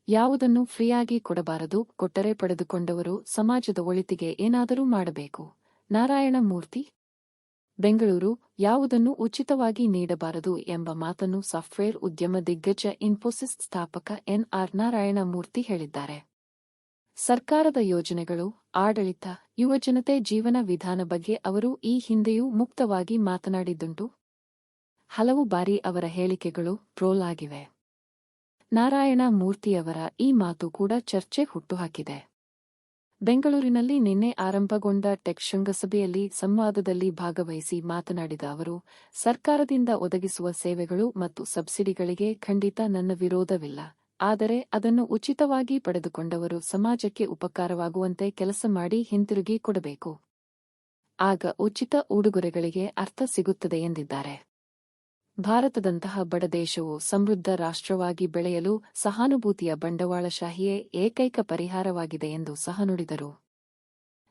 ಯಾವುದನ್ನು ಫ್ರೀಯಾಗಿ ಕೊಡಬಾರದು, ಕೊಟ್ಟರೆ ಪಡೆದುಕೊಂಡವರು ಸಮಾಜದ ಒಳಿತಿಗೆ ಏನಾದರೂ ಮಾಡಬೇಕು. ನಾರಾಯಣ ಮೂರ್ತಿ, ಬೆಂಗಳೂರು. ಯಾವುದನ್ನು ಉಚಿತವಾಗಿ ನೀಡಬಾರದು ಎಂಬ ಮಾತನ್ನು ಸಾಫ್ಟ್ವೇರ್ ಉದ್ಯಮ ದಿಗ್ಗಜ ಇನ್ಫೋಸಿಸ್ ಸ್ಥಾಪಕ ಎನ್.ಆರ್. ನಾರಾಯಣ ಮೂರ್ತಿ ಹೇಳಿದ್ದಾರೆ. ಸರ್ಕಾರದ ಯೋಜನೆಗಳು, ಆಡಳಿತ, ಯುವಜನತೆ ಜೀವನ ವಿಧಾನ ಬಗ್ಗೆ ಅವರು ಈ ಹಿಂದೆಯೂ ಮುಕ್ತವಾಗಿ ಮಾತನಾಡಿದ್ದುಂಟು. ಹಲವು ಬಾರಿ ಅವರ ಹೇಳಿಕೆಗಳು ಟ್ರೋಲ್ ಆಗಿವೆ. ನಾರಾಯಣ ಮೂರ್ತಿಯವರ ಈ ಮಾತು ಕೂಡ ಚರ್ಚೆ ಹುಟ್ಟುಹಾಕಿದೆ. ಬೆಂಗಳೂರಿನಲ್ಲಿ ನಿನ್ನೆ ಆರಂಭಗೊಂಡ ಟೆಕ್ ಶೃಂಗಸಭೆಯಲ್ಲಿ ಸಂವಾದದಲ್ಲಿ ಭಾಗವಹಿಸಿ ಮಾತನಾಡಿದ ಅವರು, ಸರ್ಕಾರದಿಂದ ಒದಗಿಸುವ ಸೇವೆಗಳು ಮತ್ತು ಸಬ್ಸಿಡಿಗಳಿಗೆ ಖಂಡಿತ ನನ್ನ ವಿರೋಧವಿಲ್ಲ. ಆದರೆ ಅದನ್ನು ಉಚಿತವಾಗಿ ಪಡೆದುಕೊಂಡವರು ಸಮಾಜಕ್ಕೆ ಉಪಕಾರವಾಗುವಂತೆ ಕೆಲಸ ಮಾಡಿ ಹಿಂತಿರುಗಿ ಕೊಡಬೇಕು. ಆಗ ಉಚಿತ ಉಡುಗೊರೆಗಳಿಗೆ ಅರ್ಥ ಸಿಗುತ್ತದೆ ಎಂದಿದ್ದಾರೆ. ಭಾರತದಂತಹ ಬಡ ದೇಶವು ಸಮೃದ್ಧ ರಾಷ್ಟ್ರವಾಗಿ ಬೆಳೆಯಲು ಸಹಾನುಭೂತಿಯ ಬಂಡವಾಳಶಾಹಿಯೇ ಏಕೈಕ ಪರಿಹಾರವಾಗಿದೆ ಎಂದು ಸಹ ನುಡಿದರು.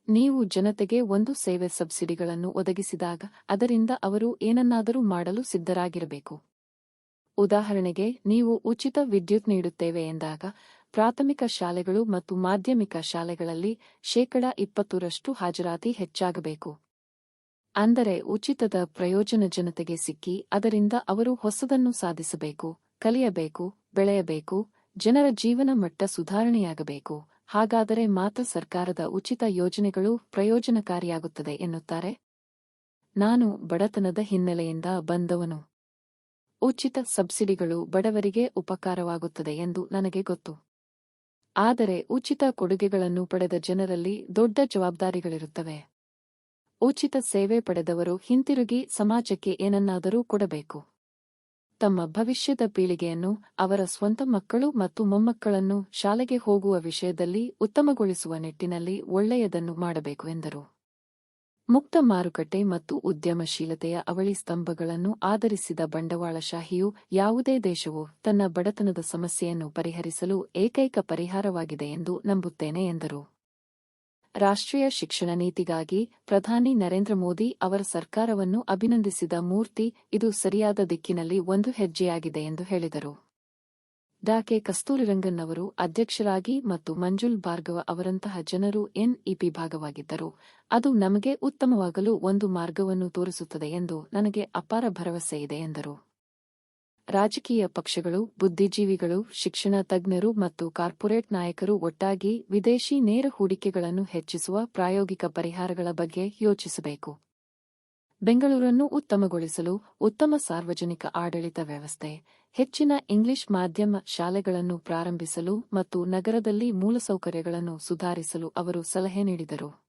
ನೀವು ಜನತೆಗೆ ಒಂದು ಸೇವೆ ಸಬ್ಸಿಡಿಗಳನ್ನು ಒದಗಿಸಿದಾಗ ಅದರಿಂದ ಅವರು ಏನನ್ನಾದರೂ ಮಾಡಲು ಸಿದ್ಧರಾಗಿರಬೇಕು. ಉದಾಹರಣೆಗೆ, ನೀವು ಉಚಿತ ವಿದ್ಯುತ್ ನೀಡುತ್ತೇವೆ ಎಂದಾಗ ಪ್ರಾಥಮಿಕ ಶಾಲೆಗಳು ಮತ್ತು ಮಾಧ್ಯಮಿಕ ಶಾಲೆಗಳಲ್ಲಿ 20% ಹಾಜರಾತಿ ಹೆಚ್ಚಾಗಬೇಕು. ಅಂದರೆ ಉಚಿತದ ಪ್ರಯೋಜನ ಜನತೆಗೆ ಸಿಕ್ಕಿ ಅದರಿಂದ ಅವರು ಹೊಸದನ್ನು ಸಾಧಿಸಬೇಕು, ಕಲಿಯಬೇಕು, ಬೆಳೆಯಬೇಕು, ಜನರ ಜೀವನ ಮಟ್ಟ ಸುಧಾರಣೆಯಾಗಬೇಕು. ಹಾಗಾದರೆ ಮಾತ್ರ ಸರ್ಕಾರದ ಉಚಿತ ಯೋಜನೆಗಳು ಪ್ರಯೋಜನಕಾರಿಯಾಗುತ್ತದೆ ಎನ್ನುತ್ತಾರೆ. ನಾನು ಬಡತನದ ಹಿನ್ನೆಲೆಯಿಂದ ಬಂದವನು. ಉಚಿತ ಸಬ್ಸಿಡಿಗಳು ಬಡವರಿಗೆ ಉಪಕಾರವಾಗುತ್ತದೆ ಎಂದು ನನಗೆ ಗೊತ್ತು. ಆದರೆ ಉಚಿತ ಕೊಡುಗೆಗಳನ್ನು ಪಡೆದ ಜನರಲ್ಲಿ ದೊಡ್ಡ ಜವಾಬ್ದಾರಿಗಳಿರುತ್ತವೆ. ಉಚಿತ ಸೇವೆ ಪಡೆದವರು ಹಿಂತಿರುಗಿ ಸಮಾಜಕ್ಕೆ ಏನನ್ನಾದರೂ ಕೊಡಬೇಕು. ತಮ್ಮ ಭವಿಷ್ಯದ ಪೀಳಿಗೆಯನ್ನು, ಅವರ ಸ್ವಂತ ಮಕ್ಕಳು ಮತ್ತು ಮೊಮ್ಮಕ್ಕಳನ್ನು ಶಾಲೆಗೆ ಹೋಗುವ ವಿಷಯದಲ್ಲಿ ಉತ್ತಮಗೊಳಿಸುವ ನಿಟ್ಟಿನಲ್ಲಿ ಒಳ್ಳೆಯದನ್ನು ಮಾಡಬೇಕು ಎಂದರು. ಮುಕ್ತ ಮಾರುಕಟ್ಟೆ ಮತ್ತು ಉದ್ಯಮಶೀಲತೆಯ ಅವಳಿ ಸ್ತಂಭಗಳನ್ನು ಆಧರಿಸಿದ ಬಂಡವಾಳಶಾಹಿಯು ಯಾವುದೇ ದೇಶವು ತನ್ನ ಬಡತನದ ಸಮಸ್ಯೆಯನ್ನು ಪರಿಹರಿಸಲು ಏಕೈಕ ಪರಿಹಾರವಾಗಿದೆ ಎಂದು ನಂಬುತ್ತೇನೆ ಎಂದರು. ರಾಷ್ಟ್ರೀಯ ಶಿಕ್ಷಣ ನೀತಿಗಾಗಿ ಪ್ರಧಾನಿ ನರೇಂದ್ರ ಮೋದಿ ಅವರ ಸರ್ಕಾರವನ್ನು ಅಭಿನಂದಿಸಿದ ಮೂರ್ತಿ, ಇದು ಸರಿಯಾದ ದಿಕ್ಕಿನಲ್ಲಿ ಒಂದು ಹೆಜ್ಜೆಯಾಗಿದೆ ಎಂದು ಹೇಳಿದರು. ಡಾ. ಕೆ. ಕಸ್ತೂರಿರಂಗನ್ ಅವರು ಅಧ್ಯಕ್ಷರಾಗಿ ಮತ್ತು ಮಂಜುಲ್ ಭಾರ್ಗವ ಅವರಂತಹ ಜನರು ಎನ್ಇಪಿ ಭಾಗವಾಗಿದ್ದರು. ಅದು ನಮಗೆ ಉತ್ತಮವಾಗಲು ಒಂದು ಮಾರ್ಗವನ್ನು ತೋರಿಸುತ್ತದೆ ಎಂದು ನನಗೆ ಅಪಾರ ಭರವಸೆಯಿದೆ ಎಂದರು. ರಾಜಕೀಯ ಪಕ್ಷಗಳು, ಬುದ್ಧಿಜೀವಿಗಳು, ಶಿಕ್ಷಣ ತಜ್ಞರು ಮತ್ತು ಕಾರ್ಪೊರೇಟ್ ನಾಯಕರು ಒಟ್ಟಾಗಿ ವಿದೇಶಿ ನೇರ ಹೂಡಿಕೆಗಳನ್ನು ಹೆಚ್ಚಿಸುವ ಪ್ರಾಯೋಗಿಕ ಪರಿಹಾರಗಳ ಬಗ್ಗೆ ಯೋಚಿಸಬೇಕು. ಬೆಂಗಳೂರನ್ನು ಉತ್ತಮಗೊಳಿಸಲು ಉತ್ತಮ ಸಾರ್ವಜನಿಕ ಆಡಳಿತ ವ್ಯವಸ್ಥೆ, ಹೆಚ್ಚಿನ ಇಂಗ್ಲಿಷ್ ಮಾಧ್ಯಮ ಶಾಲೆಗಳನ್ನು ಪ್ರಾರಂಭಿಸಲು ಮತ್ತು ನಗರದಲ್ಲಿ ಮೂಲಸೌಕರ್ಯಗಳನ್ನು ಸುಧಾರಿಸಲು ಅವರು ಸಲಹೆ ನೀಡಿದರು.